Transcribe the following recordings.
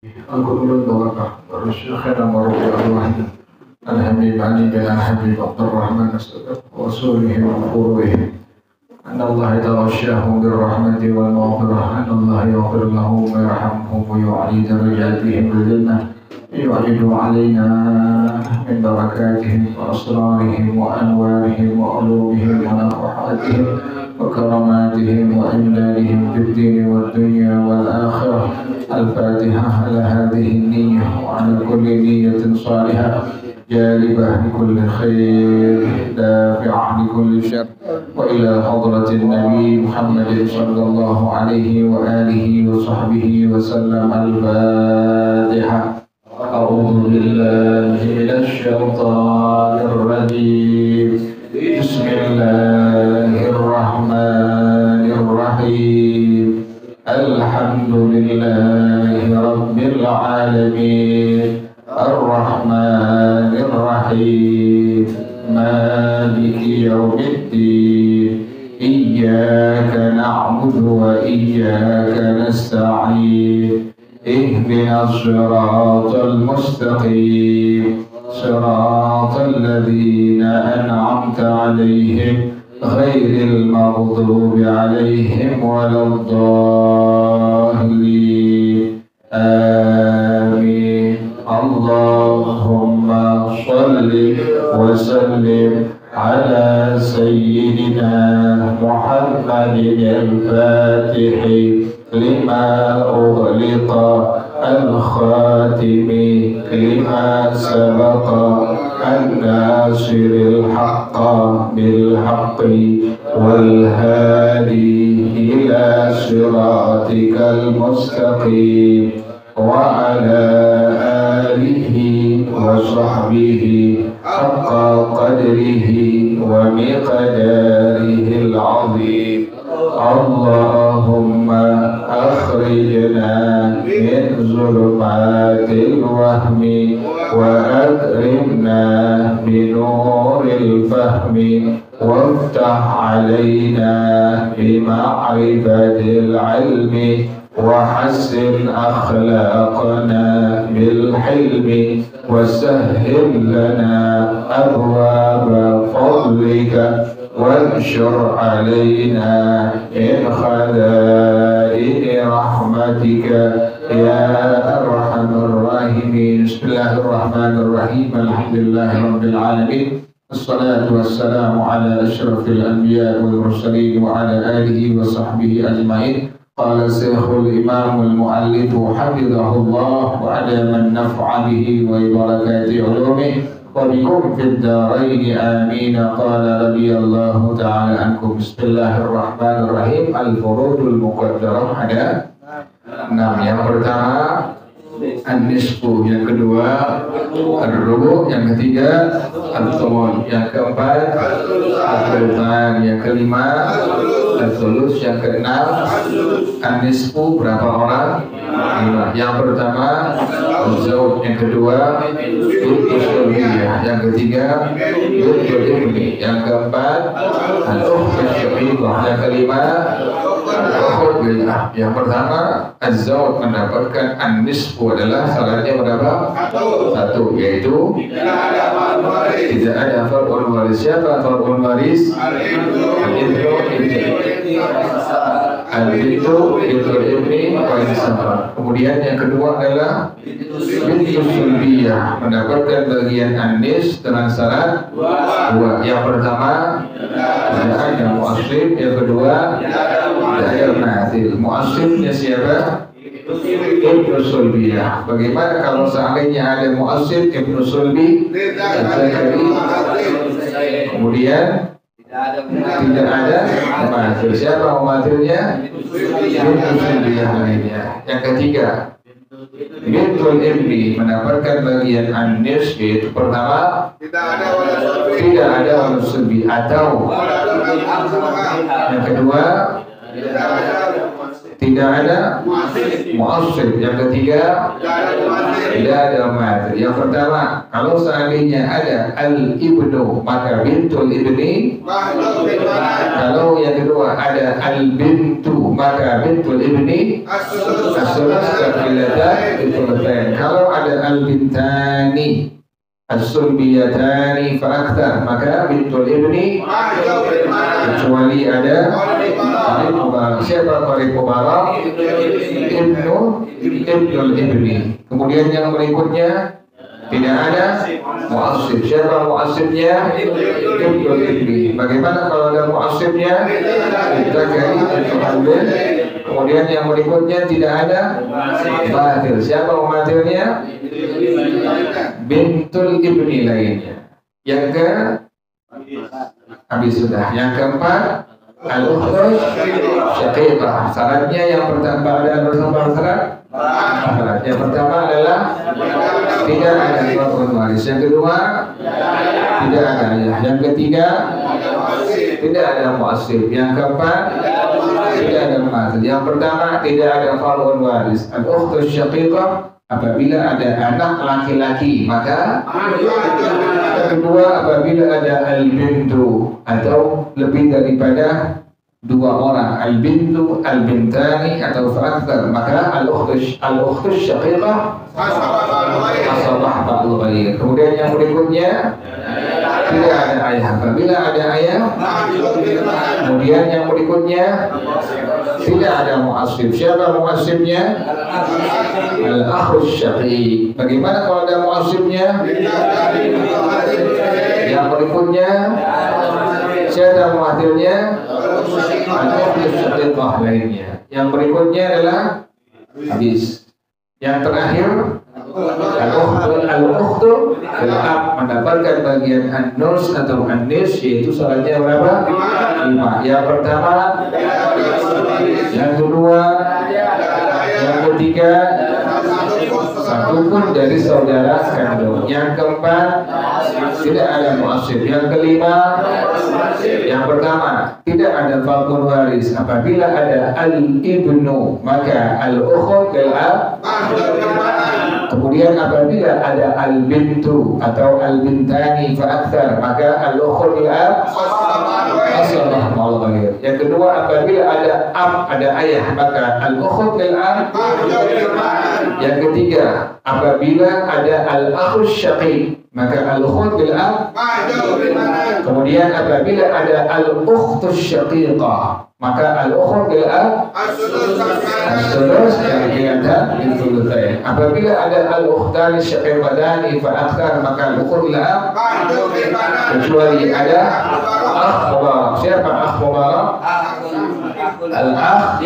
Al-Qur'an Barakah Rasulullah Maruf'i Al-Wahid Al-Habib Ali bin Al-Habib Abdurrahman As-Sadaq Rasulihim Al-Quruhim Anna Allah tawashahum birrahmati wal maghfirah Anna Allah yaghfir lahum wa yarhamhum wa yu'ali darajatihim bil jannah yu'idu alaina min barakatihim wa asrarihim wa anwarihim wa ulumihim wa nafahatihim wa karamatihim wa imdadihim fid din wad dunya wal akhirah Al-Fatihah ala hadhihi niyyah wa ala kulli niyyatin salihah jalibah li kulli khair dafi'ah li kulli syarr wa ila hadratin Nabi Muhammadin sallallahu alaihi wa alihi wa sahbihi wa sallam Al-Fatihah. A'udzu billahi minasy syaithanir rajim. Bismillahirrahmanirrahim. Alhamdulillahi rabbil alamin. Ar-Rahmanir Rahim. Maliki yaumiddin. Iyyaka na'budu wa iyyaka nasta'in. Ihdinas siratal mustaqim. Siratal ladzina an'amta 'alaihim ghairil maghdubi 'alaihim waladdallin. Amin. Allahumma shalli wa sallim ala sayyidina Muhammadin al-Fatih lima ughliqa al-khatimi lima sabaqa an-nasiril haqqa bil haqqi wal hadi ila siratikal mustaqim wa ala alihi wa sahbihi haqqa qadrihi wa miqdarihi al-azim. Allahumma akhrijna min zulumatil wahmi wa akrimna bi nuril fahmi waftah alaina bi ma'rifatil ilmi wa hassin akhlaqana bil hilmi wa sahhil lana abwaba fadlika وانشر علينا من خزائن رحمتك يا أرحم الراحمين. بسم الله الرحمن الرحيم. الحمد لله رب العالمين. الصلاة والسلام على أشرف الأنبياء والمرسلين وعلى آله وصحبه أجمعين. قال الشيخ الإمام المؤلف حفظه الله وعلى من نفع به وبركات علومه وبكم في الدارين آمين. قال رضي الله تعالى عنكم. بسم الله الرحمن الرحيم. الفروض المقدرة ada 6. Yang pertama an-nisfu, yang kedua ar-rubu', yang ketiga al-thumun, yang keempat al-thulutsan, yang kelima al-thuluts, yang keenam an-nisfu berapa orang? 5. Yang pertama al-zawj, yang kedua al-sulbiyah, yang ketiga al-ibni, yang keempat al-ukht asy-syaqiqah, yang kelima al-ukht billah. Yang pertama az-zawj mendapatkan an-nisfu adalah syaratnya berapa? 1, yaitu tidak ada far'ul waris. Siapa far'ul waris? Al-ibnu bintul ibni wa insafar. Kemudian yang kedua adalah bintul sulbiyah, mendapatkan bagian an-nis dengan syarat 2. Yang pertama tidak ada mu'assib, yang kedua tidak ada mathil. Mu'assibnya siapa? Ibnu sulbiyah. Bagaimana kalau seandainya ada mu'assib ibnu sulbi? Kemudian tidak ada mumathil. Siapa mumathilnya? Bintul sulbiyah lainnya. Yang ketiga bintul ibni mendapatkan bagian an-nis, yaitu pertama tidak ada walad sulbi, atau yang kedua tidak ada mu'assib. Yang ketiga, tidak ada mu'athir. Yang pertama, kalau seandainya ada al-ibnu maka bintul ibni. Kalau yang kedua ada al-bintu maka bintul ibni as-sulus kafiladan bintul. Kalau ada al-bintani as-sulbiyatani fa'aktar maka bintul ibni, kecuali ada siapa qarib mubarak ibnul ibni. Kemudian yang berikutnya tidak ada mu'assib. Siapa mu'assibnya? Ibnul ibni. Bagaimana kalau ada mu'assibnya? Kita cari al-hamdul. Kemudian yang berikutnya tidak ada mu'athir. Siapa mu'athirnya? Bintul ibni lainnya. Yang ke habis sudah. Yang keempat al-ukhtu syaqiqah. Syaratnya yang pertama ada bersama syarat. Yang pertama adalah tidak ada far'un waris. Yang kedua tidak ada ayah. Yang ketiga tidak ada mu'assib. Yang keempat tidak ada mu'athir. Yang pertama tidak ada far'un waris. Al-ukhtu syaqiqah apabila ada anak laki-laki, maka yang kedua apabila ada al-bintu atau lebih daripada dua orang, al-bintu, al-bintani atau fa'akthar, maka al-ukhtu syaqiqah asabah ba'dul ghair. Kemudian yang berikutnya tidak ada ayah. Apabila ada ayah, kemudian yang berikutnya tidak ada mu'assib. Siapa mu'assibnya? Al-akhus syaqiq. Bagaimana kalau ada mu'assibnya? Yang berikutnya siapa mu'athirnya? Al-akhus syaqiqah lainnya. Yang berikutnya adalah habis. Yang terakhir al-ukhtu al-ab mendapatkan bagian an-nus atau an-nis, yaitu syaratnya berapa? 5. Yang pertama, yang kedua, yang ketiga, satu pun dari saudara kandung. Yang keempat, tidak ada mu'assib. Yang kelima, yang pertama, tidak ada far'un waris. Apabila ada al-ibnu maka al-ukhut al-ab. Kemudian apabila ada al-bintu atau al-bintani fa'akthar maka al-ukhut al-ab asabah ba'dul ghair. Yang kedua apabila ada ab, ada ayah, maka al-ukhut al-ab. Yang ketiga apabila ada al-akhus syaqiq maka al-ukhut al-ab. Kemudian apabila ada al-ukhtus syaqiqah maka al-ukhut al-ab as-sulus kafiladan bintul. Apabila ada al-ukhtani syaqiqatani fa'akthar maka al-ukhut al-ab, kecuali ada akh mubarak. Siapa akh mubarak? Al-akh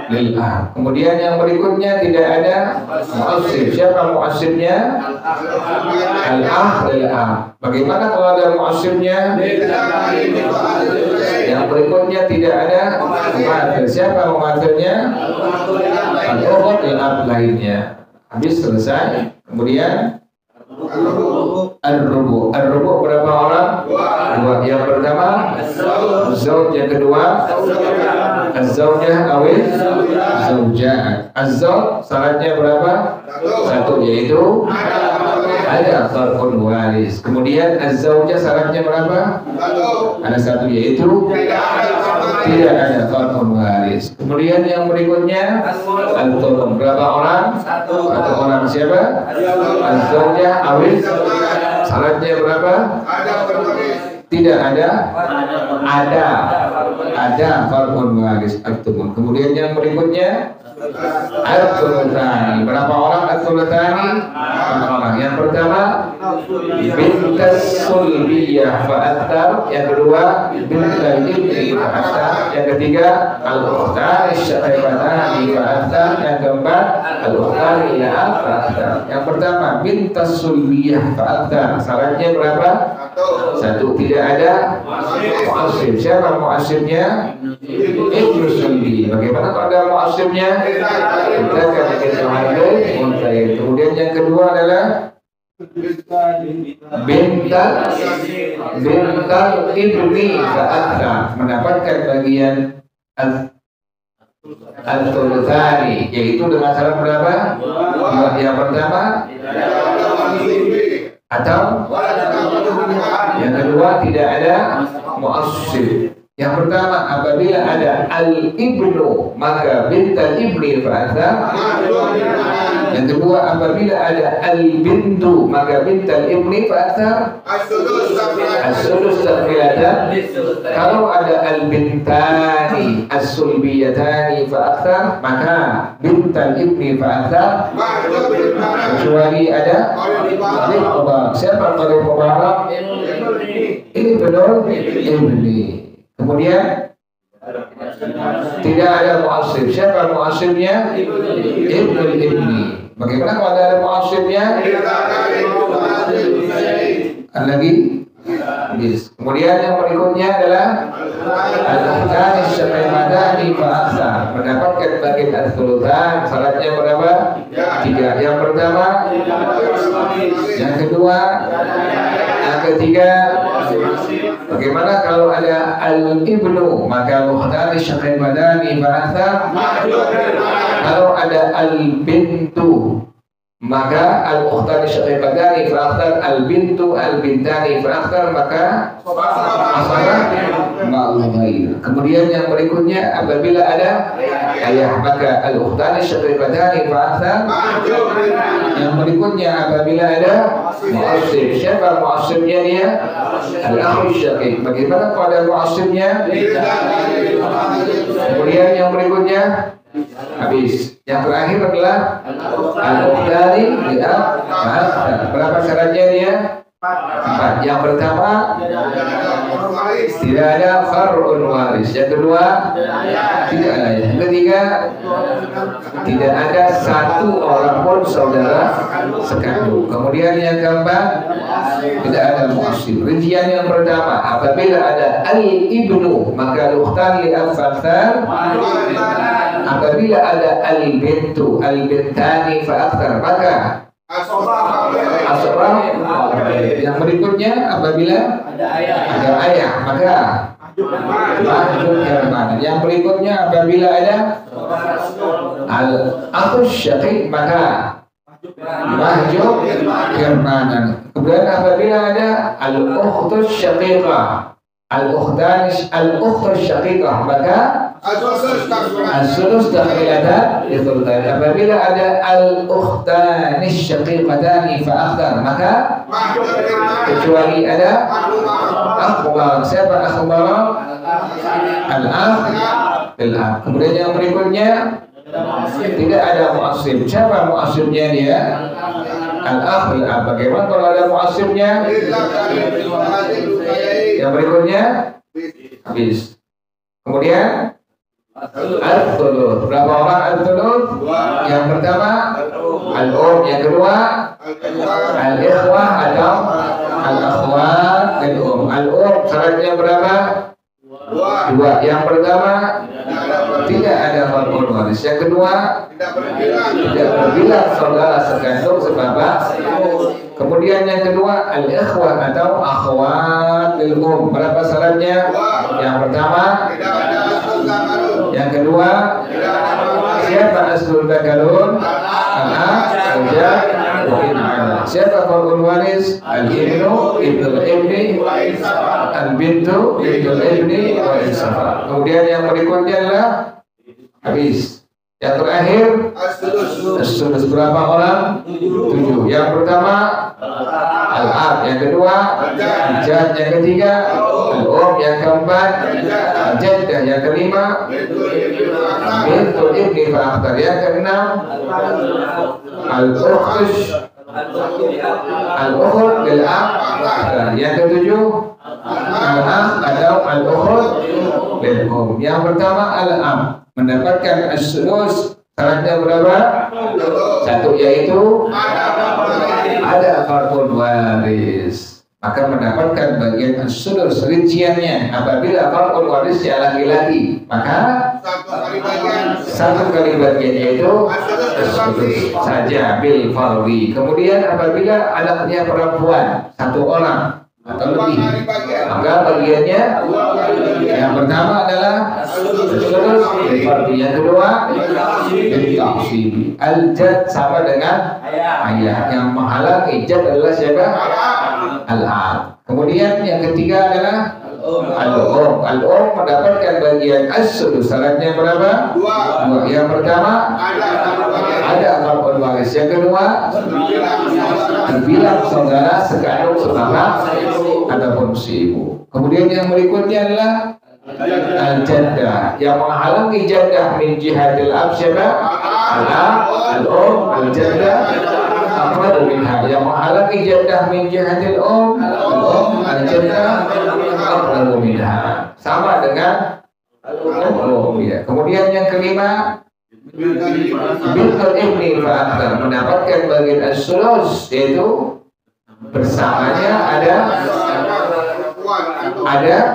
lil-ab. Kemudian yang berikutnya tidak ada mu'assib. Siapa mu'assibnya? Al-akh lil-ab. Bagaimana kalau ada mu'assibnya? Yang berikutnya tidak ada mu'athir. Siapa mu'athirnya? Al-ukhut lil-ab lainnya. Habis, selesai. Kemudian Ar-rubu. Ar-rubu berapa orang? 2. Yang pertama az-zawj, yang kedua az-zawjah awil zawjah. Az-zawj syaratnya berapa? 1, yaitu ada far'un waris. Kemudian az-zawjah syaratnya berapa? Ada 1, yaitu tidak ada far'un waris. Kemudian yang berikutnya al-tulum. Berapa orang? 1 orang. Siapa? Az-zawjah awil. Syaratnya berapa? Tidak ada. Ada far'un waris at-tumun. Kemudian yang berikutnya at-tulatani. Berapa orang at-tulatani? 4 orang. Yang pertama bintas sulbiyah fa'akthar. Yang kedua bintal ibni fa'akthar. Yang ketiga al-ukhtani syaqiqatani fa'akthar. Yang keempat al-ukhtani la'ab fa'akthar. Yang pertama bintas sulbiyah fa'akthar. Syaratnya berapa? 1. Tidak ada mu'assib. Siapa mu'assibnya? Ibnu sulbi. Bagaimana kalau ada mu'assibnya? Kita akan al-hamdul muntahin. Kemudian yang kedua adalah bintal ibni fa'akthar, mendapatkan bagian al-thulutsani, yaitu dengan syarat berapa? Dua. Yang pertama atau yang kedua tidak ada mu'assib. Yang pertama apabila ada al-ibnu maka bintal ibni fa'athar. Yang kedua apabila ada al-bintu maka bintal ibni fa'athar. As-sulus takmilatan. Kalau ada al-bintani as-sulbiyatani fa'athar maka bintal ibni fa'athar, kecuali ada al-mubarak. Siapa al-mubarak? Ini benar ibni. Kemudian tidak ada mu'assib. Siapa mu'assibnya? Ibnul ibni. Bagaimana kalau ada mu'assibnya? Lagi? Kemudian yang berikutnya adalah al-akhtani syaqaiqatani fa'aksar, mendapatkan bagian al-thulutsan. Syaratnya berapa? 3. Yang pertama, yang kedua, yang ketiga. Bagaimana kalau ada al-ibnu maka al-akhtani syaqaiqatani fa'aksar. Kalau ada al-bintu maka al-ukhtani syaqiqatani fa'akhtar, al-bintu al-bintani fa'akhtar, maka asara ma'al-ghair. Kemudian yang berikutnya apabila ada ayah maka al-ukhtani syaqiqatani fa'akhtar. Yang berikutnya apabila ada mu'assib. Siapa mu'assibnya dia? Al-akhu syaqiq. Bagaimana kalau ada mu'assibnya? Kemudian yang berikutnya habis. Yang terakhir adalah al-ukhtani li'ab. Berapa syaratnya dia? 4. Yang pertama tidak ada far'un waris. Yang kedua tidak ada. Yang ketiga tidak ada satu orang pun saudara sekandung. Kemudian yang keempat tidak ada mu'assib. Rincian yang pertama apabila ada al-ibnu maka al-ukhtani li'ab fa'akhtar. Apabila ada al-bintu al-bintani fa'akhtar maka asra. Yang berikutnya apabila ada ayah maka mahjub herman. Yang berikutnya apabila ada al-akhu syaqiq maka mahjub hermanan. Kemudian apabila ada al-ukhtu syaqiqah al-ukhtu syaqiqah maka as-sulus takmilatan ditulkan. Apabila ada al-ukhtani syaqiqatani fa'akhtar maka kecuali ada akhbar. Siapa akhbar? Al-akh bil-akh. Kemudian yang berikutnya tidak ada mu'assib. Siapa mu'assibnya dia? Al-akh bil-akh. Bagaimana kalau ada mu'assibnya? Yang berikutnya habis. Kemudian al-thuluth. Berapa orang al-thuluth? Yang pertama al-um, yang kedua al-ikhwah atau al-akhwat al-um. Al-um syaratnya berapa? 2. Yang pertama tidak ada far'un waris. Yang kedua tidak berbilang saudara sekandung sebapak. Kemudian yang kedua al-ikhwah atau akhwat al-um. Berapa syaratnya? Yang pertama, yang kedua siapa aslul bakalun? Al-ajah wa in'ala. Siapa far'un waris? Al-ibnu ibnul ibni al-bintu ibnul ibni wa insafa. Kemudian yang berikutnya adalah habis. Yang terakhir as-sulus. Berapa orang? 7. Yang pertama al-ab, yang kedua al-jad, yang ketiga al-um, yang keempat al-jaddah, yang kelima bintul ibni fa'akhtar, yang keenam al-ukhtush al-ukhut bil-ab, yang ketujuh al-akh atau al-ukhut bil-um. Yang pertama al-ab mendapatkan as-sulus. Syaratnya berapa? 1, yaitu ada far'un waris, maka mendapatkan bagian as-sulus. Rinciannya apabila far'un warisnya laki-laki maka 1 kali bagian yaitu as-sulus saja bil fardi. Kemudian apabila anaknya perempuan 1 orang atau lebih. Maka bagiannya yang pertama adalah sulus berarti, yang kedua taksib. Al-jad sama dengan ayah, yang menghalang ijad adalah siapa? Al-ab. Kemudian yang ketiga adalah al-um. Al-um mendapatkan bagian as-sulus. Syaratnya berapa? Dua. Yang pertama ada 4 waris. Yang kedua terbilang saudara sekandung sebapak ataupun si ibu. Kemudian yang berikutnya adalah al-jaddah, yang menghalangi jaddah min jihadil ab siapa? Al-ab, al-um, al-jaddah aqrabu minha, yang menghalangi jaddah min jihadil al-um, al-jaddah aqrabu minha, sama dengan al-um ya. Kemudian yang kelima bintul ibni fa'akthar, mendapatkan bagian as-sulus, yaitu bersamanya ada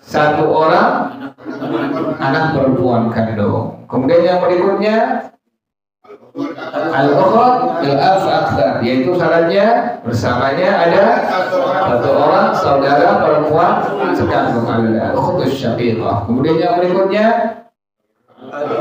1 orang anak perempuan kandung. Kemudian yang berikutnya al-ukhrah al-ab fa'akthar, yaitu syaratnya bersamanya ada 1 orang saudara perempuan sekandung, al-ukhtus syaqiqah. Kemudian yang berikutnya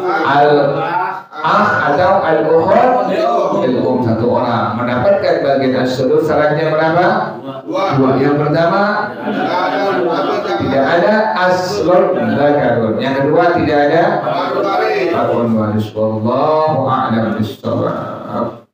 al-akh atau al-ukhrah al-um, 1 orang mendapatkan bagian as-sulus. Syaratnya berapa? 2. Yang pertama tidak ada aslun zakarun, yang kedua tidak ada far'un waris. Wallahu a'lam bishshawab.